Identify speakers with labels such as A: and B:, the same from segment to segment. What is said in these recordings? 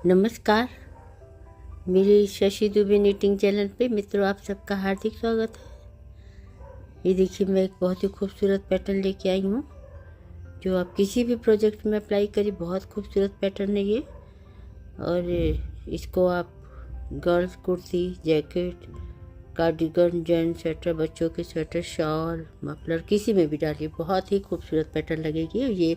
A: नमस्कार। मेरे Shashi Dubey knitting channel पे मित्रों आप सबका हार्दिक स्वागत है। ये देखिए मैं एक बहुत ही खूबसूरत पैटर्न लेके आई हूँ जो आप किसी भी प्रोजेक्ट में अप्लाई करिए। बहुत खूबसूरत पैटर्न है ये। और इसको आप girls kurti, jacket, cardigan, gents sweater, बच्चों के स्वेटर, शॉल, मफलर किसी में भी डालिए। बहुत ही खूबसूरत पैटर्न लगेगी। ये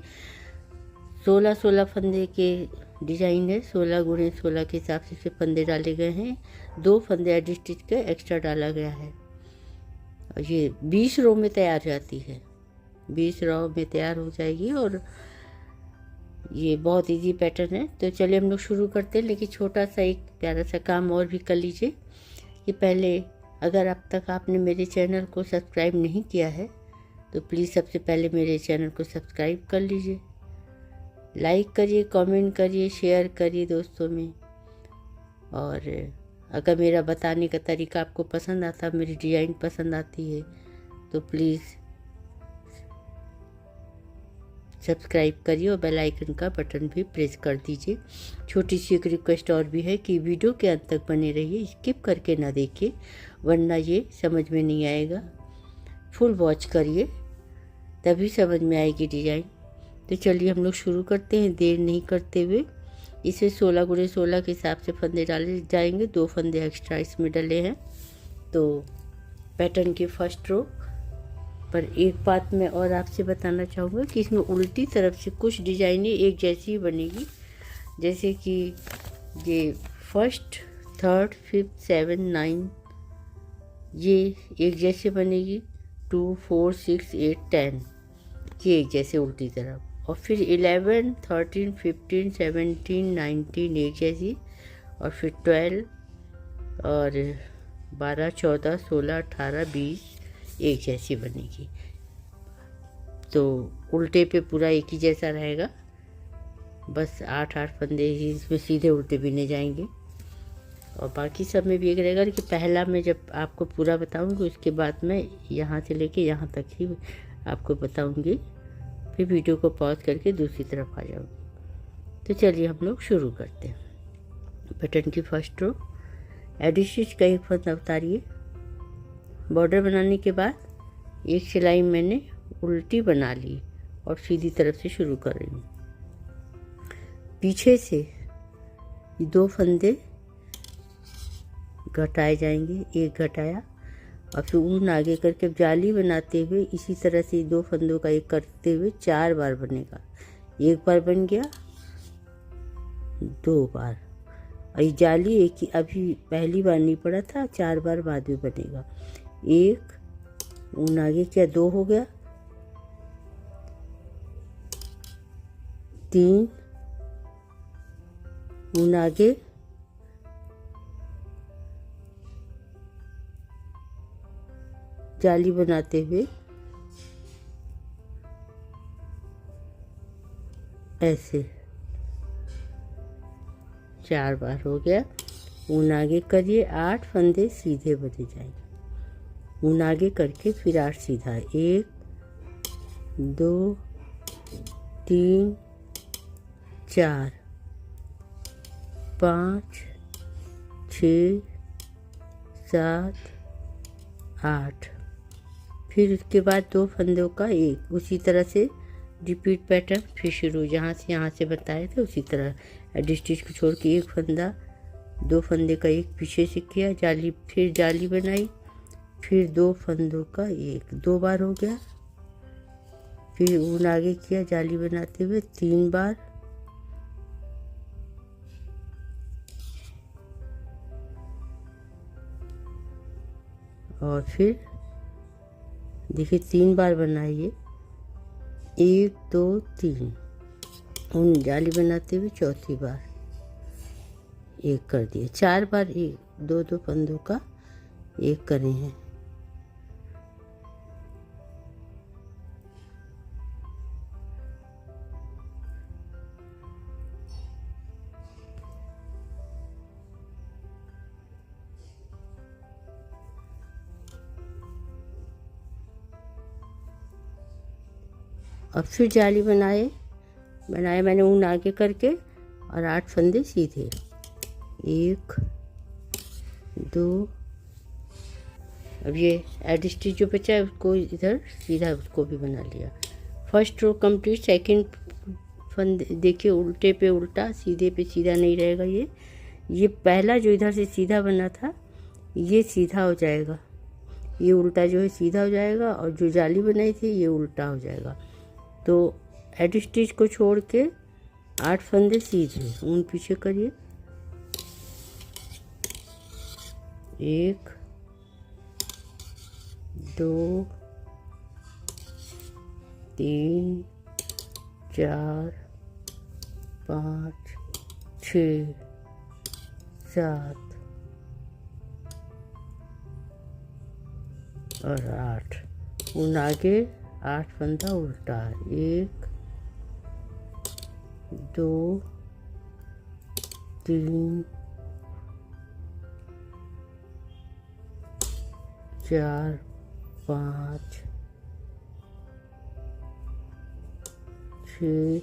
A: 16-16 फंदे के डिजाइन है। 16x16 के हिसाब से फंदे डाले गए हैं। 2 फंदे एडी स्टिच के एक्स्ट्रा डाला गया है। और ये 20 रो में तैयार जाती है। 20 रो में तैयार हो जाएगी और ये बहुत इजी पैटर्न है। तो चलिए हम लोग शुरू करते हैं। लेकिन छोटा सा एक प्यारा सा काम और भी कर लीजिए कि पहले अगर अब तक आपने मेरे चैनल को सब्सक्राइब नहीं किया है तो प्लीज़ सबसे पहले मेरे चैनल को सब्सक्राइब कर लीजिए। लाइक करिए, कमेंट करिए, शेयर करिए दोस्तों में। और अगर मेरा बताने का तरीका आपको पसंद आता, मेरी डिज़ाइन पसंद आती है तो प्लीज़ सब्सक्राइब करिए और बेल आइकन का बटन भी प्रेस कर दीजिए। छोटी सी एक रिक्वेस्ट और भी है कि वीडियो के अंत तक बने रहिए, स्किप करके ना देखिए वरना ये समझ में नहीं आएगा। फुल वॉच करिए तभी समझ में आएगी डिज़ाइन। तो चलिए हम लोग शुरू करते हैं देर नहीं करते हुए। इसे 16x16 के हिसाब से फंदे डाले जाएंगे। 2 फंदे एक्स्ट्रा इसमें डले हैं। तो पैटर्न की फर्स्ट रो पर एक बात मैं और आपसे बताना चाहूँगा कि इसमें उल्टी तरफ से कुछ डिजाइनें एक जैसी ही बनेगी। जैसे कि ये फर्स्ट, थर्ड, फिफ्थ, 7, 9 ये एक जैसे बनेगी। 2, 4, 6, 8, 10 ये एक जैसे उल्टी तरफ। और फिर 11, 13, 15, 17, 19 एक जैसी। और फिर 12 और 12, 14, 16, 18, 20 एक जैसी बनेगी। तो उल्टे पे पूरा एक ही जैसा रहेगा। बस 8-8 फंदे ही इसमें सीधे उल्टे बिने जाएंगे और बाकी सब में भी एक रहेगा। कि पहला मैं जब आपको पूरा बताऊंगी उसके बाद मैं यहाँ से लेके यहाँ तक ही आपको बताऊंगी। फिर वीडियो को पॉज करके दूसरी तरफ आ जाऊंगी। तो चलिए हम लोग शुरू करते हैं। पैटर्न की फर्स्ट रो एडी स्टिच का एक फंदा उतारिए। बॉर्डर बनाने के बाद एक सिलाई मैंने उल्टी बना ली और सीधी तरफ से शुरू कर रही हूँ। पीछे से 2 फंदे घटाए जाएंगे। एक घटाया और फिर ऊन आगे करके जाली बनाते हुए इसी तरह से 2 फंदों का एक करते हुए 4 बार बनेगा। एक बार बन गया, 2 बार। और ये जाली एक ही अभी पहली बार नहीं पड़ा था, 4 बार बाद में बनेगा। एक ऊन आगे किया, 2 हो गया। 3 ऊन आगे, जाली बनाते हुए ऐसे 4 बार हो गया। ऊन आगे करिए, 8 फंदे सीधे बने जाएंगे। ऊन आगे करके फिर 8 सीधा। 1, 2, 3, 4, 5, 6, 7, 8। फिर उसके बाद 2 फंदों का एक, उसी तरह से रिपीट पैटर्न फिर शुरू। जहाँ से यहाँ से बताए थे उसी तरह एडी स्टिच को छोड़ के एक फंदा, 2 फंदे का एक पीछे से किया, जाली, फिर जाली बनाई, फिर 2 फंदों का एक, 2 बार हो गया। फिर ऊन आगे किया जाली बनाते हुए 3 बार। और फिर देखिए 3 बार बनाइए। 1, 2, 3 ऊन जाली बनाते हुए चौथी बार एक कर दिया। 4 बार एक, 2-2 फंदों का एक करे हैं। और फिर जाली बनाए मैंने ऊन आगे करके और 8 फंदे सीधे। 1 2। अब ये एड स्टिच जो बचा है उसको इधर सीधा उसको भी बना लिया। First row complete. सेकंड फंदे देखिए उल्टे पे उल्टा, सीधे पे सीधा नहीं रहेगा। ये पहला जो इधर से सीधा बना था ये सीधा हो जाएगा, ये उल्टा जो है सीधा हो जाएगा, और जो जाली बनाई थी ये उल्टा हो जाएगा। तो एड स्टिच को छोड़ के 8 फंदे सीधे, ऊन पीछे करिए। 1 2 3 4 5 6 7 और 8। ऊन आगे 8 फंदा उल्टा। 1 2 3 4 5 6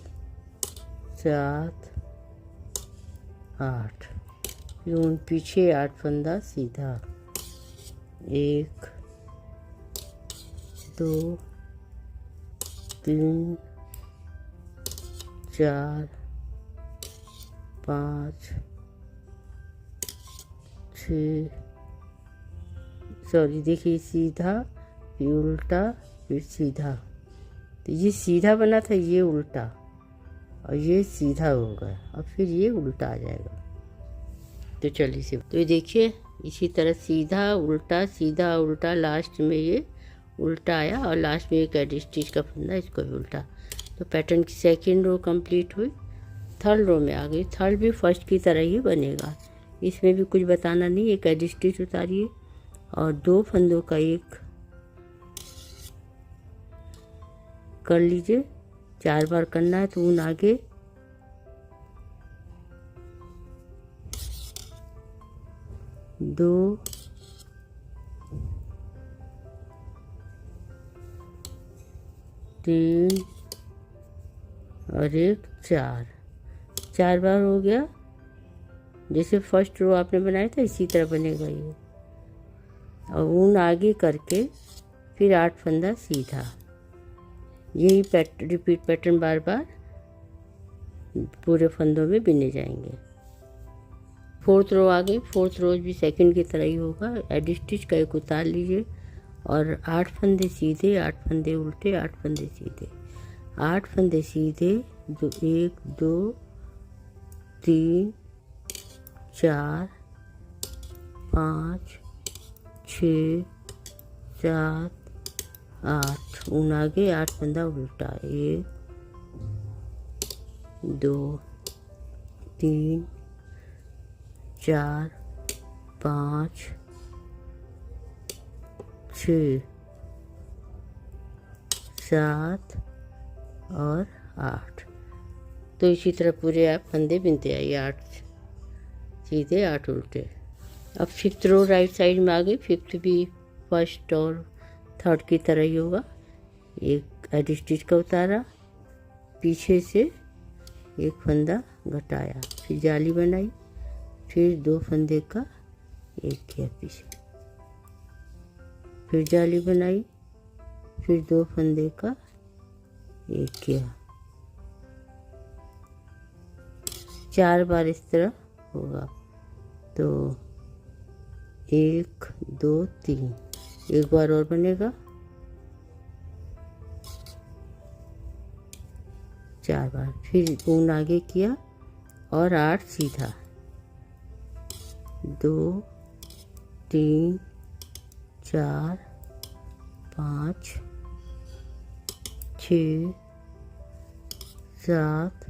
A: 7 8। फिर ऊन पीछे 8 फंदा सीधा। 1 2 3 4 5 6। सॉरी देखिए, सीधा फिर उल्टा फिर सीधा। तो ये सीधा बना था, ये उल्टा, और ये सीधा होगा, और फिर ये उल्टा आ जाएगा। तो चलिए से तो ये देखिए इसी तरह सीधा उल्टा, लास्ट में ये उल्टा आया, और लास्ट में एक एड स्टिच का फंदा, इसको भी उल्टा। तो पैटर्न की सेकेंड रो कंप्लीट हुई। थर्ड रो में आ गई। थर्ड भी फर्स्ट की तरह ही बनेगा, इसमें भी कुछ बताना नहीं। एक एड स्टिच उतारिए और 2 फंदों का एक कर लीजिए। 4 बार करना है। तो ऊन आगे 2 3 और 1 4 बार हो गया। जैसे फर्स्ट रो आपने बनाया था इसी तरह बनेगा ये। और ऊन आगे करके फिर 8 फंदा सीधा। यही रिपीट पैटर्न बार बार पूरे फंदों में बिने जाएंगे। फोर्थ रो आ गई। फोर्थ रो भी सेकंड की तरह ही होगा। एड स्टिच का एक उतार लीजिए और 8 फंदे सीधे, 8 फंदे उल्टे, 8 फंदे सीधे, 8 फंदे सीधे। 1 2 3 4 5 6 7 8। ऊन आगे 8 फंदा उल्टा। 1 2 3 4 5 6 7 और 8। तो इसी तरह पूरे आप फंदे बिनते आइए। 8 सीधे, 8 उल्टे। अब फिफ्थ रो राइट साइड में आ गई। फिफ्थ भी फर्स्ट और थर्ड की तरह ही होगा। एक एड स्टिच का उतारा, पीछे से एक फंदा घटाया, फिर जाली बनाई, फिर 2 फंदे का एक किया पीछे, फिर जाली बनाई, फिर 2 फंदे का एक किया। 4 बार इस तरह होगा। तो 1 2 3, एक बार और बनेगा। 4 बार, फिर ऊन आगे किया और 8 सीधा। 2 3 4 5 6 7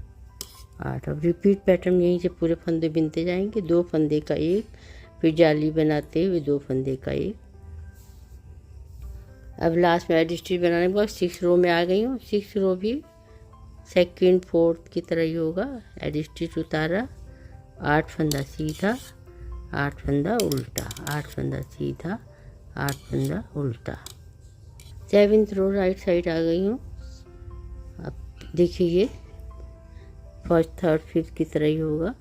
A: 8। अब रिपीट पैटर्न यहीं से पूरे फंदे बिनते जाएंगे। 2 फंदे का एक, फिर जाली बनाते हुए 2 फंदे का एक। अब लास्ट में एड स्टिच बनाने के बाद 6 रो में आ गई हूँ। 6 रो भी सेकंड फोर्थ की तरह ही होगा। एड स्टिच उतारा, 8 फंदा सीधा, 8 फंदा उल्टा, 8 फंदा सीधा, 8 फंदा उल्टा। 7th रो राइट साइड आ गई हूँ। अब देखिए फर्स्ट थर्ड फिफ्थ की तरह ही होगा।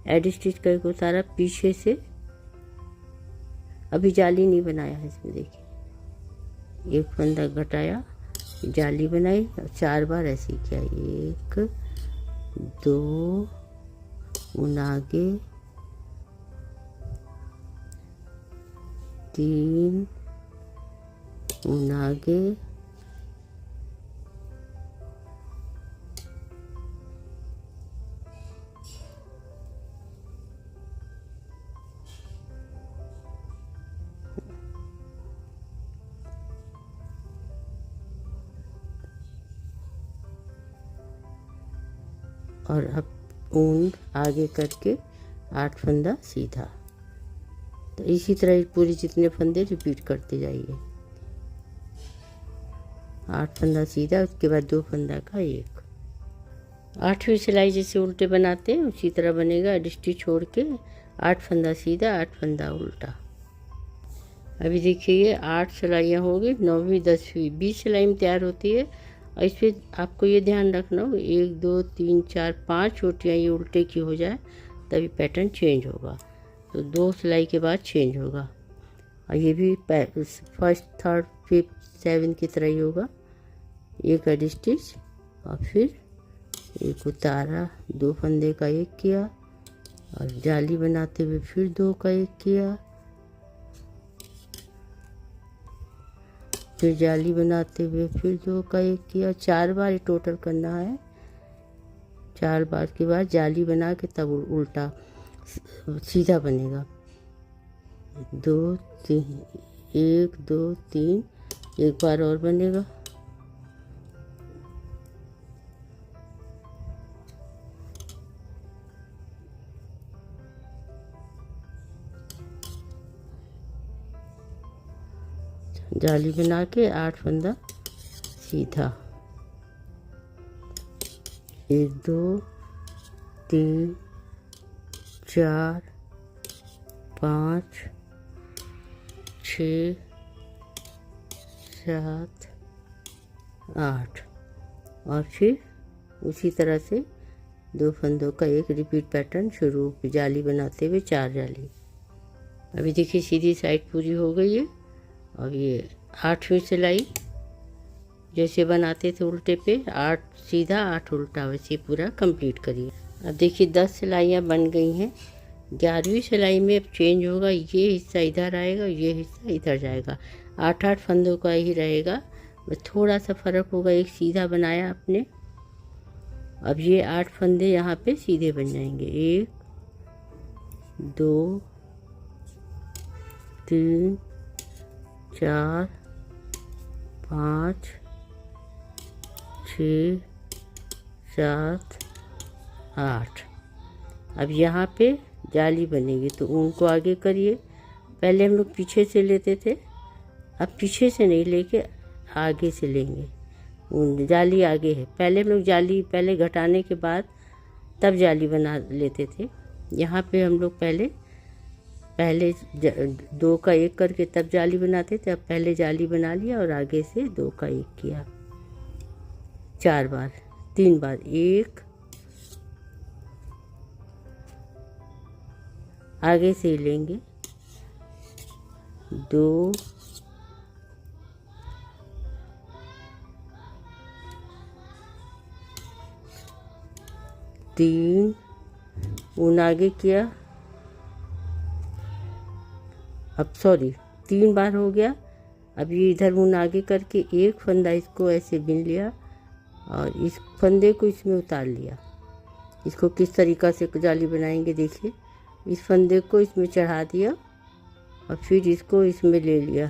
A: एड स्टिच करके उतारा पीछे से, अभी जाली नहीं बनाया है इसमें, देखिए एक फंदा घटाया, जाली बनाई और 4 बार ऐसे ही किया, 1 2 ऊन आगे, 3 ऊन आगे, और अब ऊन आगे करके 8 फंदा सीधा। तो इसी तरह पूरी जितने फंदे रिपीट करते जाइए। 8 फंदा सीधा, उसके बाद 2 फंदा का 1। 8वीं सिलाई जैसे उल्टे बनाते हैं उसी तरह बनेगा। एड स्टिच छोड़ के 8 फंदा सीधा, 8 फंदा उल्टा। अभी देखिए ये 8 सिलाइयाँ हो गई, 9वीं 10वीं 20 सिलाई में तैयार होती है। और इस पर आपको ये ध्यान रखना हो 1 2 3 4 5 चोटियाँ ये उल्टे की हो जाए तभी पैटर्न चेंज होगा। तो 2 सिलाई के बाद चेंज होगा। और ये भी फर्स्ट थर्ड फिफ्थ 7 की तरह ही होगा। एक एड स्टिच और फिर एक उतारा, 2 फंदे का 1 किया और जाली बनाते हुए फिर 2 का 1 किया, फिर जाली बनाते हुए फिर 2 का 1 किया। 4 बार ये टोटल करना है। 4 बार के बाद जाली बना के तब उल्टा सीधा बनेगा। 2 3 1 2 3 एक बार और बनेगा। जाली बना के 8 फंदा सीधा, 1 2 3 4 5 6 7 8 और फिर उसी तरह से 2 फंदों का 1 रिपीट पैटर्न शुरू, जाली बनाते हुए 4 जाली। अभी देखिए सीधी साइड पूरी हो गई है। अब ये 8वीं सिलाई जैसे बनाते थे उल्टे पे, 8 सीधा 8 उल्टा, वैसे पूरा कंप्लीट करिए। अब देखिए 10 सिलाइयाँ बन गई हैं। 11वीं सिलाई में अब चेंज होगा, ये हिस्सा इधर आएगा, ये हिस्सा इधर जाएगा। 8 फंदों का ही रहेगा, बस थोड़ा सा फ़र्क होगा। एक सीधा बनाया आपने, अब ये 8 फंदे यहाँ पे सीधे बन जाएंगे। 1 2 3 4 5 6 7 8। अब यहाँ पे जाली बनेगी तो ऊन को आगे करिए। पहले हम लोग पीछे से लेते थे, अब पीछे से नहीं लेके आगे से लेंगे। ऊन जाली आगे है, पहले हम लोग जाली पहले घटाने के बाद तब जाली बना लेते थे। यहाँ पे हम लोग पहले 2 का 1 करके तब जाली बनाते थे। अब पहले जाली बना लिया और आगे से 2 का 1 किया 4 बार, 3 बार, 1 आगे से ही लेंगे, 2 3 ऊन आगे किया। अब 3 बार हो गया। अब ये इधर ऊन आगे करके 1 फंदा इसको ऐसे बिन लिया और इस फंदे को इसमें उतार लिया। इसको किस तरीक़ा से जाली बनाएंगे देखिए। इस फंदे को इसमें चढ़ा दिया और फिर इसको इसमें ले लिया।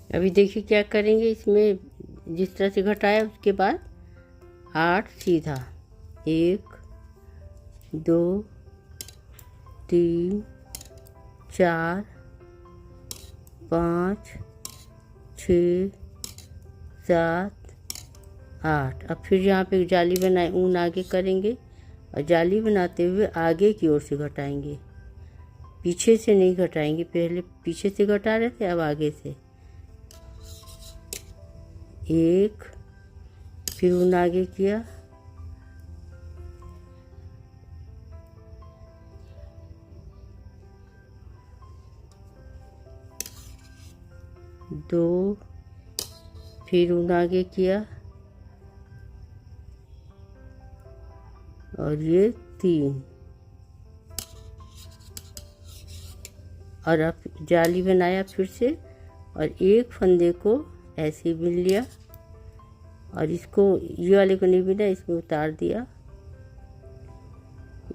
A: अभी देखिए क्या करेंगे, इसमें जिस तरह से घटाया उसके बाद 8 सीधा, 1 2 3 4 5 6 7 8। अब फिर यहाँ पे जाली बनाए, ऊन आगे करेंगे और जाली बनाते हुए आगे की ओर से घटाएंगे, पीछे से नहीं घटाएंगे। पहले पीछे से घटा रहे थे, अब आगे से। 1 फिर ऊन आगे किया, 2, फिर ऊन आगे किया और ये 3, और अब जाली बनाया फिर से, और एक फंदे को ऐसे बिन लिया और इसको ये वाले को नहीं बिना, इसमें उतार दिया,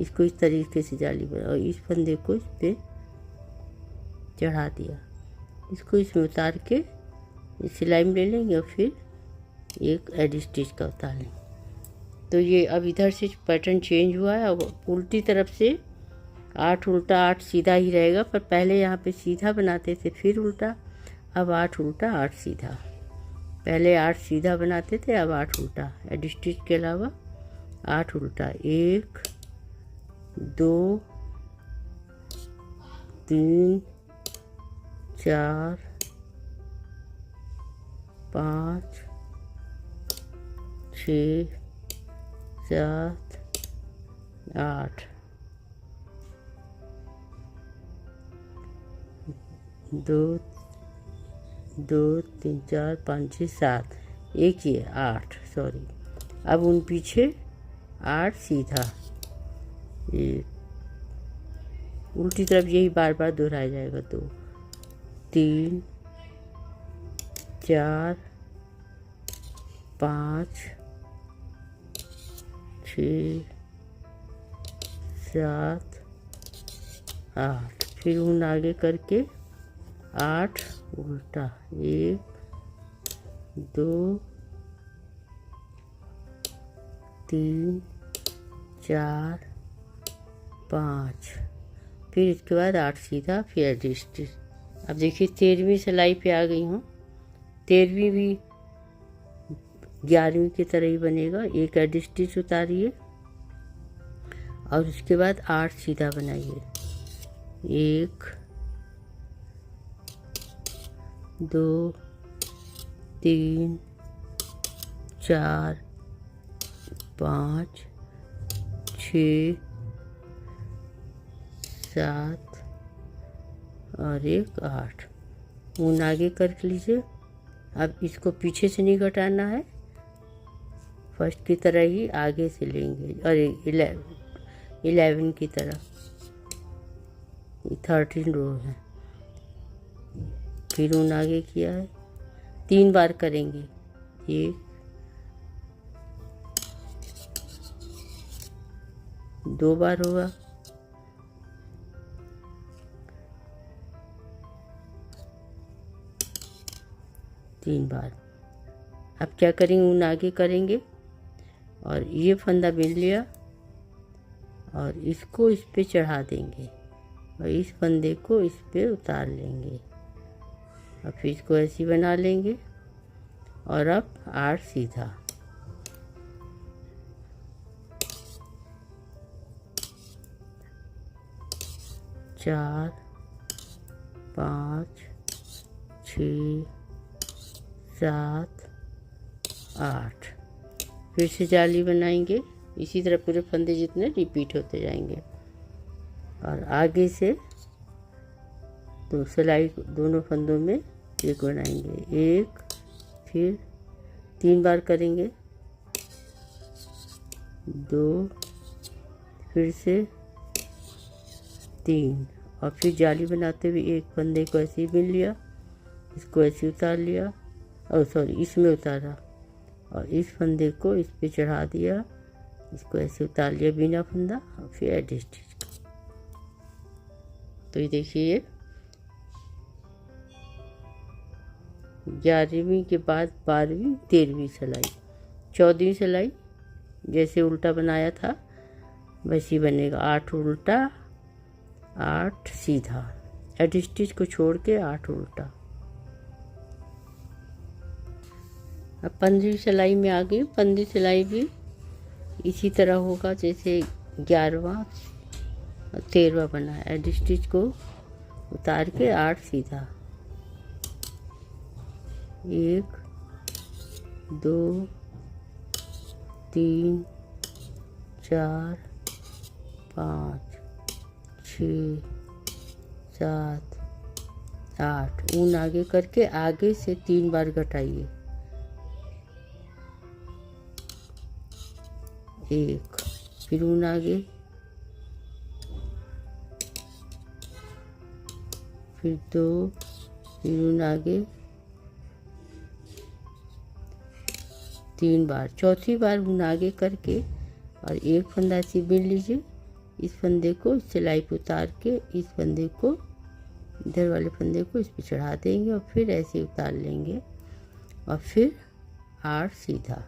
A: इसको इस तरीके से जाली बना और इस फंदे को इस पे चढ़ा दिया, इसको इसमें उतार के सिलाई में ले लेंगे और फिर एक एड स्टिच का उतार लेंगे। तो ये अब इधर से पैटर्न चेंज हुआ है। अब उल्टी तरफ से 8 उल्टा 8 सीधा ही रहेगा, पर पहले यहाँ पे सीधा बनाते थे फिर उल्टा, अब 8 उल्टा 8 सीधा। पहले 8 सीधा बनाते थे, अब 8 उल्टा। एड स्टिच के अलावा 8 उल्टा, 1 2 3 4 5 6 7 8 2 2 3 4 5 6 7, एक ही है 8, सॉरी। अब उन पीछे 8 सीधा, एक उल्टी तरफ यही बार बार दोहराया जाएगा। 2 3 4 5 6 7 8, फिर ऊन आगे करके 8 उल्टा, 1 2 3 4 5, फिर इसके बाद 8 सीधा, फिर एड स्टिच। अब देखिए 13वीं सिलाई पे आ गई हूँ। 13वीं भी 11वीं की तरह ही बनेगा। एक एड स्टिच उतारिए और उसके बाद 8 सीधा बनाइए। 1 2 3 4 5 6 7 और 1 8, ऊन आगे कर लीजिए। अब इसको पीछे से नहीं घटाना है, फर्स्ट की तरह ही आगे से लेंगे, और 11 की तरह। 13 रो है, फिर ऊन आगे किया है, 3 बार करेंगे। 1 2 बार होगा, 3 बार। अब क्या करेंगे, ऊन आगे करेंगे और ये फंदा बिन लिया और इसको इस पे चढ़ा देंगे और इस फंदे को इस पे उतार लेंगे और फिर इसको ऐसे बना लेंगे। और अब 8 सीधा, चार 5 6 7 8, फिर से जाली बनाएंगे। इसी तरह पूरे फंदे जितने रिपीट होते जाएंगे और आगे से तो सिलाई दोनों फंदों में एक बनाएंगे। 1, फिर 3 बार करेंगे, 2, फिर से 3, और फिर जाली बनाते हुए एक फंदे को ऐसे ही बिन लिया, इसको ऐसे उतार लिया, और सॉरी इसमें उतारा और इस फंदे को इस पे चढ़ा दिया, इसको ऐसे उतार लिया बिना फंदा और फिर एड स्टिच। तो ये देखिए 11वीं के बाद 12वीं 13वीं सिलाई, 14वीं सिलाई जैसे उल्टा बनाया था वैसे ही बनेगा। 8 उल्टा 8 सीधा, एड स्टिच को छोड़ के 8 उल्टा। अब 15वीं सिलाई में आ गई। 15वीं सिलाई भी इसी तरह होगा जैसे 11वां और 13वां बना है। एड स्टिच को उतार के 8 सीधा, 1 2 3 4 5 6 7 8 ऊन आगे करके आगे से 3 बार घटाइए। 1 फिर ऊन आगे, फिर 2 फिर ऊन आगे 3 बार। चौथी बार ऊन आगे करके और एक फंदा ऐसे बिन लीजिए। इस फंदे को सिलाई पे उतार के इस फंदे को, इधर वाले फंदे को इस पे चढ़ा देंगे और फिर ऐसे उतार लेंगे और फिर 8 सीधा।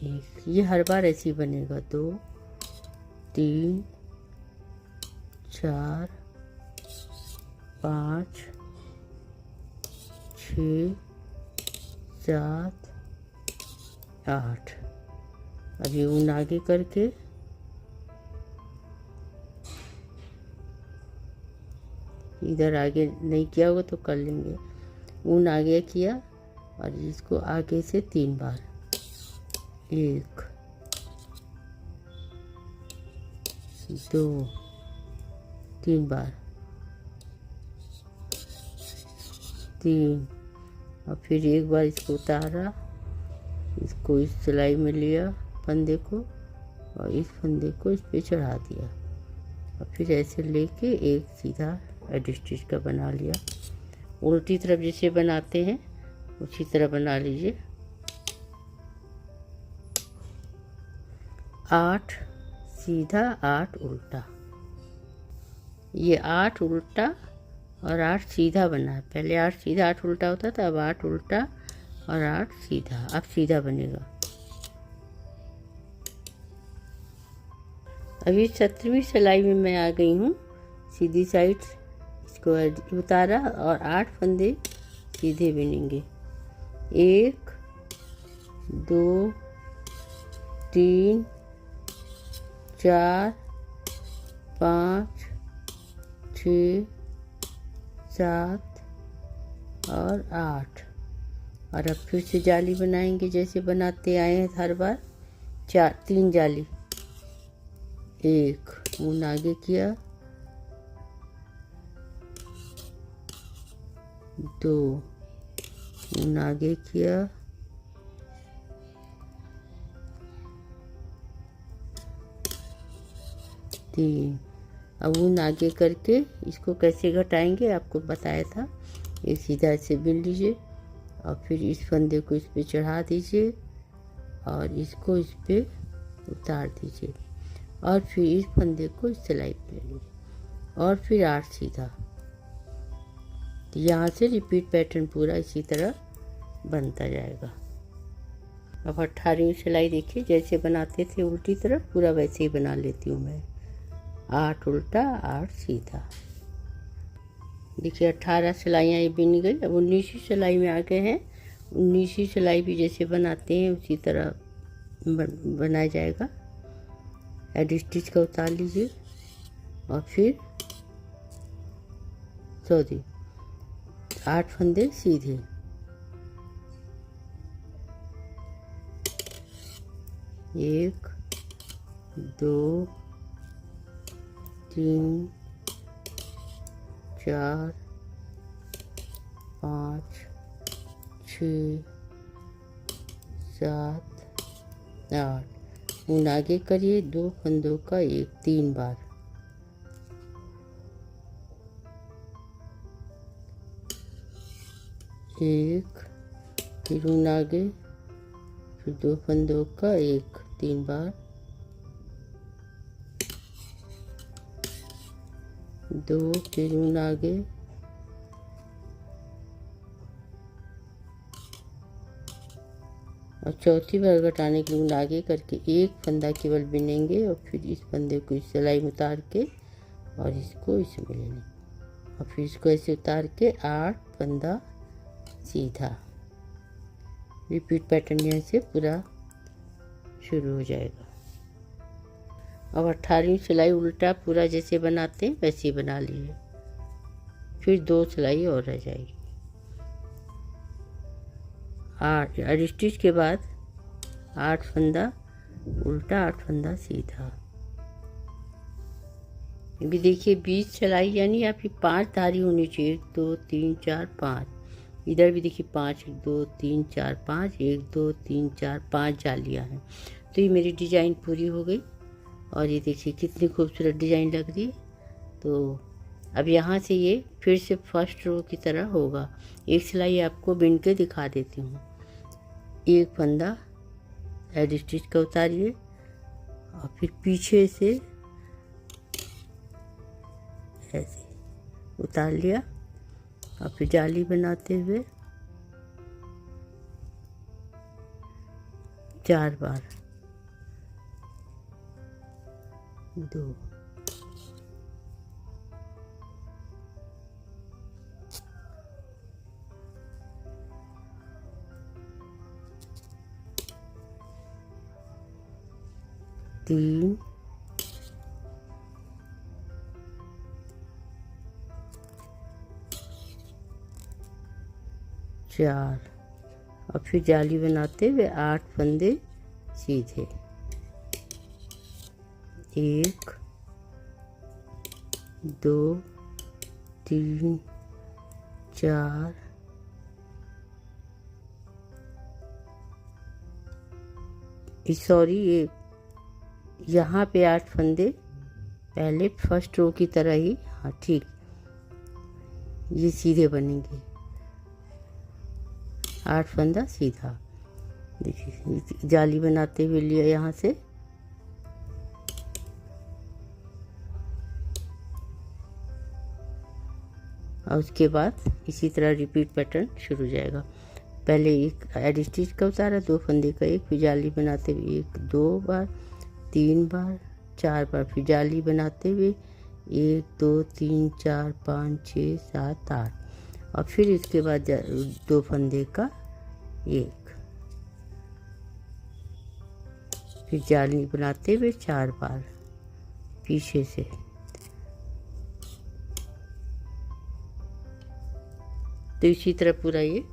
A: 1 ये हर बार ऐसे ही बनेगा। 2 3 4 5 6 7 8। अभी ऊन आगे करके इधर आगे नहीं किया होगा तो कर लेंगे। ऊन आगे किया और इसको आगे से 3 बार। 1 2 3 बार 3 और फिर एक बार इसको उतारा, इसको इस सिलाई में लिया फंदे को और इस फंदे को इस पे चढ़ा दिया और फिर ऐसे लेके एक सीधा एड स्टिच का बना लिया। उल्टी तरफ जैसे बनाते हैं उसी तरह बना लीजिए। 8 सीधा 8 उल्टा। ये 8 उल्टा और 8 सीधा बना है। पहले 8 सीधा 8 उल्टा होता था, अब 8 उल्टा और 8 सीधा। अब सीधा बनेगा। अभी 17वीं सिलाई में मैं आ गई हूँ। सीधी साइड इसको उतारा और 8 फंदे सीधे बिनेंगे। 1 2 3 4 5 6 7 और 8। और अब फिर से जाली बनाएंगे जैसे बनाते आए हैं हर बार। 3 जाली। 1 ऊन आगे किया, 2 ऊन आगे किया, 3। अब ऊन आगे करके इसको कैसे घटाएंगे आपको बताया था। ये सीधा ऐसे बिन लीजिए और फिर इस फंदे को इस पे चढ़ा दीजिए और इसको इस पे उतार दीजिए और फिर इस फंदे को इस सिलाई पे ले लीजिए और फिर 8 सीधा। तो यहाँ से रिपीट पैटर्न पूरा इसी तरह बनता जाएगा। अब 18वीं सिलाई देखिए, जैसे बनाते थे उल्टी तरफ पूरा वैसे ही बना लेती हूँ मैं। 8 उल्टा 8 सीधा। देखिए 18 सिलाइयाँ ये बिन गई। अब 19वीं सिलाई में आ गए हैं। 19वीं सिलाई भी जैसे बनाते हैं उसी तरह बनाया जाएगा। एड स्टिच का उतार लीजिए और फिर 8 फंदे सीधे। 1 2 3 4 5 6 7 8। ऊन आगे करिए 2 फंदों का 3 बार। 1 फिर ऊन आगे, फिर 2 फंदों का 3 बार। 2 फिर ऊन आगे, और चौथी बार घटाने के लिए ऊन आगे करके एक फंदा केवल बिनेंगे और फिर इस फंदे को इस सिलाई में उतार के और इसको इसमें लेंगे और फिर इसको ऐसे उतार के 8 फंदा सीधा। रिपीट पैटर्न यहाँ से पूरा शुरू हो जाएगा। अब 18वीं सिलाई उल्टा पूरा जैसे बनाते हैं वैसे ही बना लीजिए। फिर 2 सिलाई और रह जाएगी। 8 स्टिच के बाद 8 फंदा उल्टा 8 फंदा सीधा। अभी देखिए 20 सिलाई यानी आपकी 5 धारी होनी चाहिए। 1 2 3 4 5। इधर भी देखिए 5 1 2 3 4 5 1 2 3 4 5 जालियाँ हैं। तो ये मेरी डिज़ाइन पूरी हो गई और ये देखिए कितनी खूबसूरत डिज़ाइन लग रही है। तो अब यहाँ से ये फिर से फर्स्ट रो की तरह होगा। एक सिलाई आपको बिन के दिखा देती हूँ। एक फंदा एड स्टिच का उतारिए और फिर पीछे से ऐसे उतार लिया और फिर जाली बनाते हुए 4 बार 2 3 4 और फिर जाली बनाते हुए 8 फंदे सीधे। 1 2 3 4 सॉरी ये यहाँ पे 8 फंदे पहले फर्स्ट रो की तरह ही। हाँ ठीक, ये सीधे बनेंगे। 8 फंदा सीधा। देखिए जाली बनाते हुए लिया यहाँ से और उसके बाद इसी तरह रिपीट पैटर्न शुरू हो जाएगा। पहले एक एड स्टिच का उतारा, 2 फंदे का एक, फिर जाली बनाते हुए 1 2 बार 3 बार 4 बार, फिर जाली बनाते हुए 1 2 3 4 5 6 7 8 और फिर इसके बाद 2 फंदे का एक, फिर जाली बनाते हुए 4 बार पीछे से। तो इसी तरह पूरा ये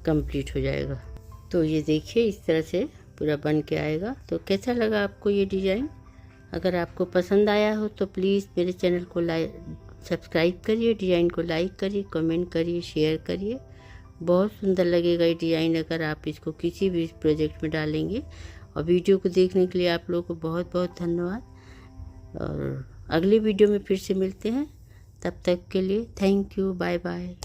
A: कंप्लीट हो जाएगा। तो ये देखिए इस तरह से पूरा बन के आएगा। तो कैसा लगा आपको ये डिज़ाइन? अगर आपको पसंद आया हो तो प्लीज़ मेरे चैनल को सब्सक्राइब करिए, डिज़ाइन को लाइक करिए, कमेंट करिए, शेयर करिए। बहुत सुंदर लगेगा ये डिज़ाइन अगर आप इसको किसी भी प्रोजेक्ट में डालेंगे। और वीडियो को देखने के लिए आप लोगों को बहुत बहुत धन्यवाद। और अगली वीडियो में फिर से मिलते हैं, तब तक के लिए थैंक यू, बाय बाय।